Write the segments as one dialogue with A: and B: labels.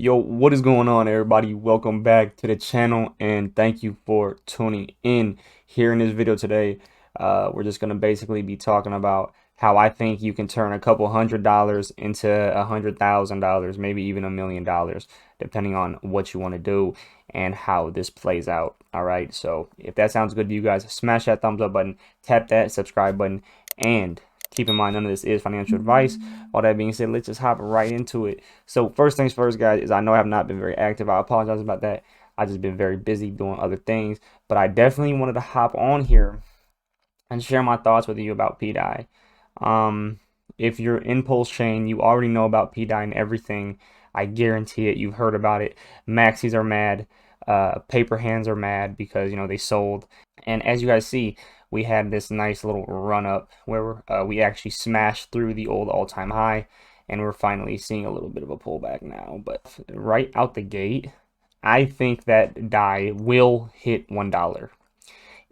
A: Yo, what is going on, everybody? Welcome back to the channel and thank you for tuning in. Here in this video today, we're just going to basically be talking about how I think you can turn a couple $100 into $100,000, maybe even $1,000,000, depending on what you want to do and how this plays out. All right, so if that sounds good to you guys, smash that thumbs up button, tap that subscribe button, and keep in mind, none of this is financial advice. All that being said, let's just hop right into it. So first things first, guys, is I know I have not been very active. I apologize about that. I just been very busy doing other things, but I definitely wanted to hop on here and share my thoughts with you about pDAI. If you're in Pulsechain, you already know about pDAI and everything. I guarantee it. You've heard about it. Maxis are mad. Paper hands are mad because they sold. And as you guys see, we had this nice little run up where we actually smashed through the old all-time high, and we're finally seeing a little bit of a pullback now. But right out the gate, I think that DAI will hit $1.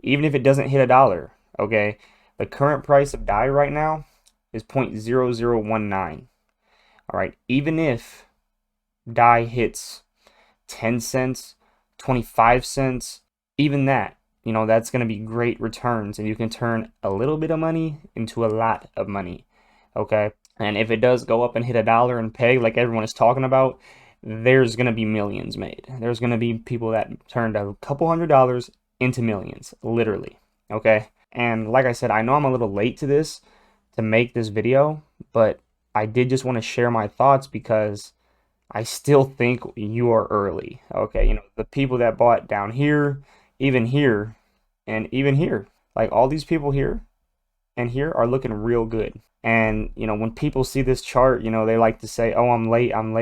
A: Even if it doesn't hit $1, okay? The current price of DAI right now is 0.0019. All right, even if DAI hits 10 cents, 25 cents, even that, that's going to be great returns, and you can turn a little bit of money into a lot of money, okay? And if it does go up and hit $1 and peg like everyone is talking about, there's going to be millions made. There's going to be people that turned a couple $100 into millions, literally, okay? And like I said, I know I'm a little late to make this video, but I did just want to share my thoughts because I still think you are early, okay? The people that bought down here, even here, and even here, like all these people here and here are looking real good. And when people see this chart, they like to say, oh, I'm late, and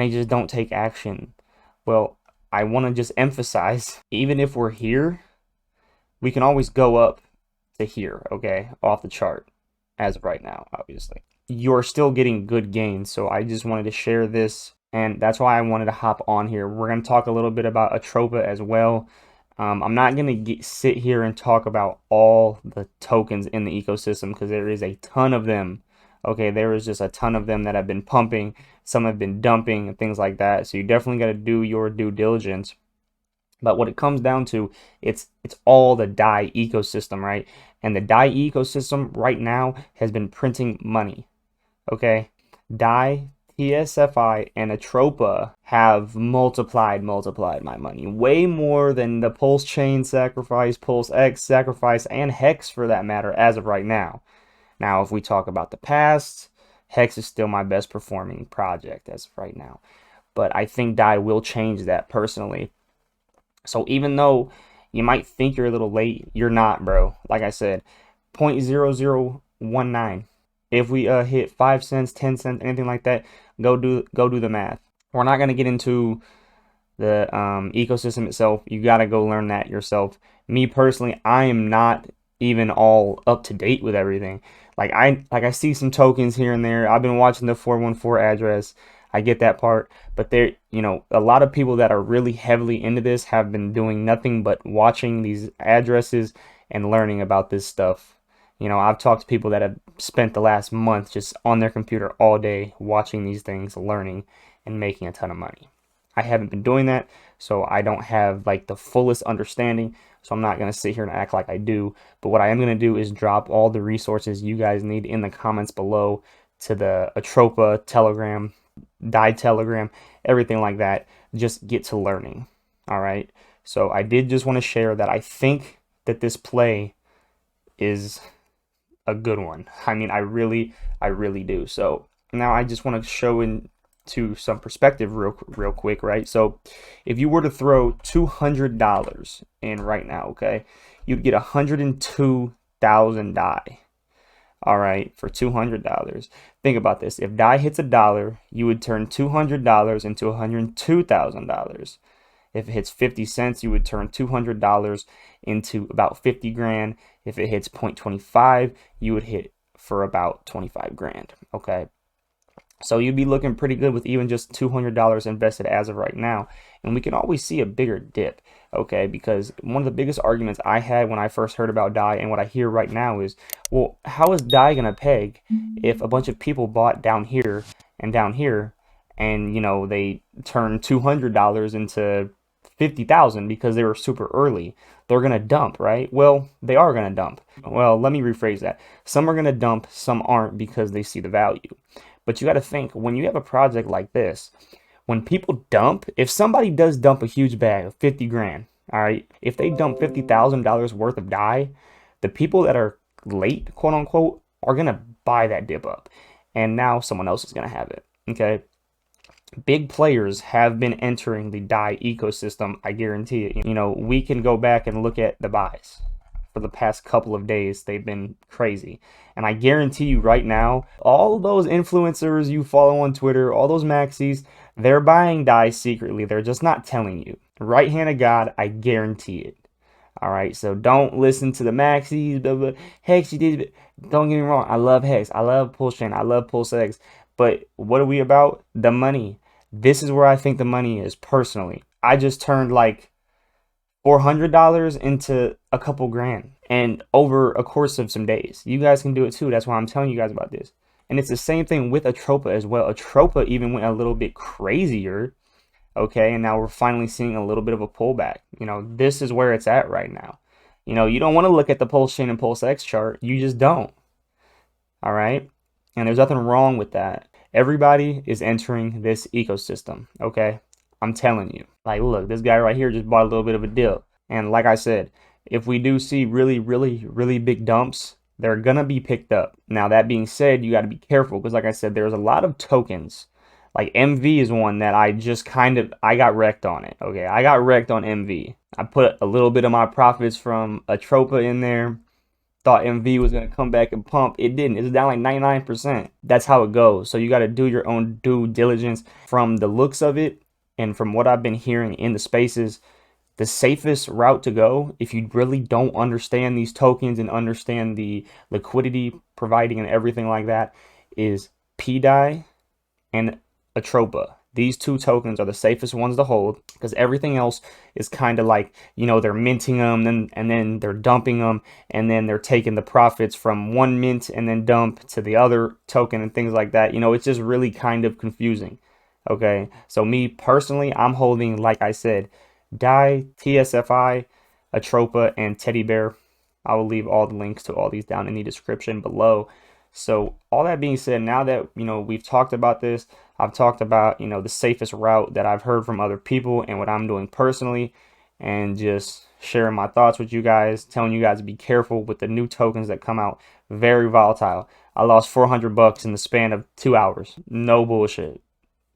A: they just don't take action. Well, I want to just emphasize, even if we're here, we can always go up to here, okay, off the chart as of right now, obviously. You're still getting good gains, so I just wanted to share this, and that's why I wanted to hop on here. We're going to talk a little bit about ATROPA as well. I'm not going to sit here and talk about all the tokens in the ecosystem because there is a ton of them. Okay, there is just a ton of them that have been pumping. Some have been dumping and things like that. So you definitely got to do your due diligence. But what it comes down to, it's all the DAI ecosystem, right? And the DAI ecosystem right now has been printing money. Okay, DAI, TSFI, and ATROPA have multiplied my money way more than the Pulsechain sacrifice, PulseX sacrifice, and Hex for that matter as of right now. Now, if we talk about the past, Hex is still my best performing project as of right now. But I think DAI will change that personally. So even though you might think you're a little late, you're not, bro. Like I said, 0.0019. If we hit 5 cents, 10 cents, anything like that, go do the math. We're not gonna get into the ecosystem itself. You gotta go learn that yourself. Me personally, I am not even all up to date with everything. Like I see some tokens here and there. I've been watching the 414 address. I get that part, but there, a lot of people that are really heavily into this have been doing nothing but watching these addresses and learning about this stuff. I've talked to people that have spent the last month just on their computer all day watching these things, learning, and making a ton of money. I haven't been doing that, so I don't have like the fullest understanding, so I'm not going to sit here and act like I do. But what I am going to do is drop all the resources you guys need in the comments below to the ATROPA Telegram, DAI Telegram, everything like that. Just get to learning. All right. So I did just want to share that I think that this play is a good one. I mean, I really do. So now I just want to show into some perspective real quick, right? So if you were to throw $200 in right now, okay, you'd get 102,000 DAI. All right, for $200. Think about this. If DAI hits $1, you would turn $200 into $102,000. If it hits 50 cents, you would turn $200 into about 50 grand. If it hits 0.25, you would hit for about 25 grand. Okay. So you'd be looking pretty good with even just $200 invested as of right now. And we can always see a bigger dip, okay? Because one of the biggest arguments I had when I first heard about DAI and what I hear right now is, well, how is DAI going to peg if a bunch of people bought down here and down here and you know they turned $200 into 50,000 because they were super early. They're gonna dump, right? Well, they are gonna dump. Well, let me rephrase that. Some are gonna dump, some aren't because they see the value. But you got to think, when you have a project like this, when people dump, if somebody does dump a huge bag of 50 grand, all right, if they dump $50,000 worth of DAI, the people that are late, quote unquote, are gonna buy that dip up, and now someone else is gonna have it. Okay, big players have been entering the DAI ecosystem. I guarantee it. You know, we can go back and look at the buys for the past couple of days. They've been crazy. And I guarantee you right now, all those influencers you follow on Twitter, all those maxis, they're buying DAI secretly. They're just not telling you. Right hand of God, I guarantee it. All right, so don't listen to the maxis. Blah, blah. Hex, you did. Don't get me wrong. I love Hex. I love Pulsechain. I love PulseX. But what are we about? The money. This is where I think the money is personally. I just turned like $400 into a couple grand, and over a course of some days. You guys can do it too. That's why I'm telling you guys about this. And it's the same thing with ATROPA as well. ATROPA even went a little bit crazier. Okay, and now we're finally seeing a little bit of a pullback. You know, this is where it's at right now. You know, you don't want to look at the Pulsechain and PulseX chart. You just don't. All right, and there's nothing wrong with that. Everybody is entering this ecosystem. Okay, I'm telling you. Like, look, this guy right here just bought a little bit of a dip. And like I said, if we do see really big dumps, they're gonna be picked up. Now, that being said, you got to be careful because, like I said, there's a lot of tokens. Like MV is one that I just I got wrecked on it. Okay, I got wrecked on MV. I put a little bit of my profits from ATROPA in there. Thought MV was going to come back and pump. It didn't. It's down like 99%. That's how it goes. So you got to do your own due diligence. From the looks of it and from what I've been hearing in the spaces, the safest route to go, if you really don't understand these tokens and understand the liquidity providing and everything like that, is pDAI and ATROPA. These two tokens are the safest ones to hold because everything else is kind of like, you know, they're minting them and then they're dumping them, and then they're taking the profits from one mint and then dump to the other token and things like that. You know, it's just really kind of confusing. Okay, so me personally, I'm holding, like I said, DAI, TSFI, ATROPA, and Teddy Bear. I will leave all the links to all these down in the description below. So all that being said, now that, you know, we've talked about this, I've talked about, you know, the safest route that I've heard from other people and what I'm doing personally, and just sharing my thoughts with you guys, telling you guys to be careful with the new tokens that come out. Very volatile. I lost $400 in the span of 2 hours. No bullshit.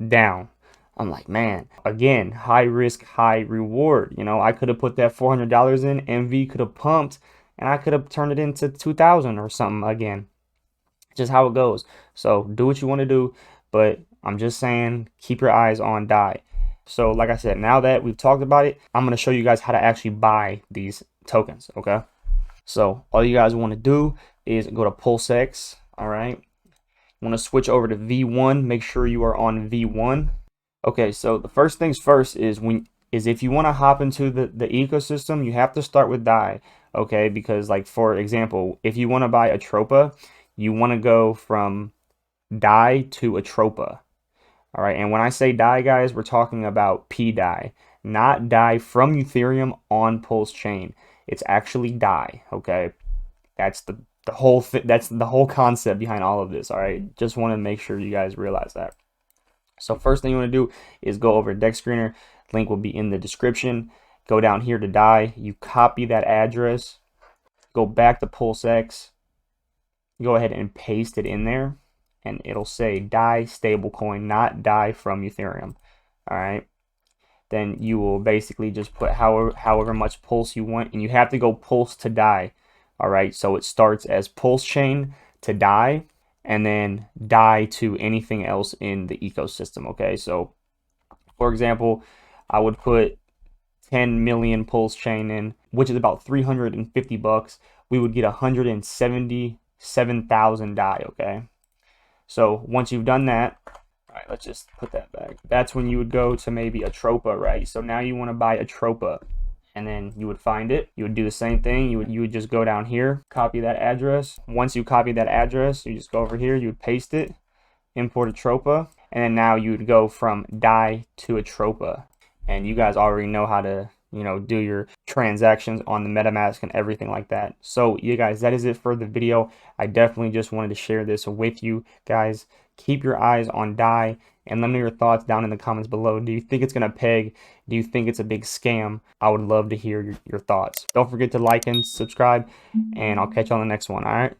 A: Down. I'm like, man, again, high risk, high reward. You know, I could have put that $400 in, MV could have pumped, and I could have turned it into 2,000 or something again. Just how it goes. So do what you want to do, but I'm just saying, keep your eyes on DAI. So like I said, now that we've talked about it, I'm going to show you guys how to actually buy these tokens. Okay, so all you guys want to do is go to PulseX. All right, you want to switch over to V1. Make sure you are on V1. Okay, so the first things first is if you want to hop into the ecosystem, you have to start with DAI. Okay, because like, for example, if you want to buy ATROPA, you want to go from DAI to ATROPA. All right, and when I say DAI, guys, we're talking about pDAI, not DAI from Ethereum on Pulsechain. It's actually DAI. Okay, that's the whole that's the whole concept behind all of this. All right, just want to make sure you guys realize that. So first thing you want to do is go over to Deck Screener. Link will be in the description. Go down here to DAI. You copy that address. Go back to PulseX. Go ahead and paste it in there, and it'll say DAI stablecoin, not DAI from Ethereum. All right, then you will basically just put however much pulse you want, and you have to go pulse to DAI. All right, so it starts as Pulsechain to DAI, and then DAI to anything else in the ecosystem. Okay, so for example, I would put 10 million Pulsechain in, which is about $350. We would get 177,000 DAI. Okay, so once you've done that, all right, let's just put that back. That's when you would go to maybe ATROPA, right? So now you want to buy ATROPA, and then you would find it. You would do the same thing. You would just go down here, copy that address. Once you copy that address, you just go over here, you would paste it, import ATROPA, and then now you would go from DAI to ATROPA. And you guys already know how to, do your transactions on the MetaMask and everything like that. So you guys, that is it for the video. I definitely just wanted to share this with you guys. Keep your eyes on DAI and let me know your thoughts down in the comments below. Do you think it's going to peg? Do you think it's a big scam? I would love to hear your thoughts. Don't forget to like and subscribe, and I'll catch you on the next one. All right.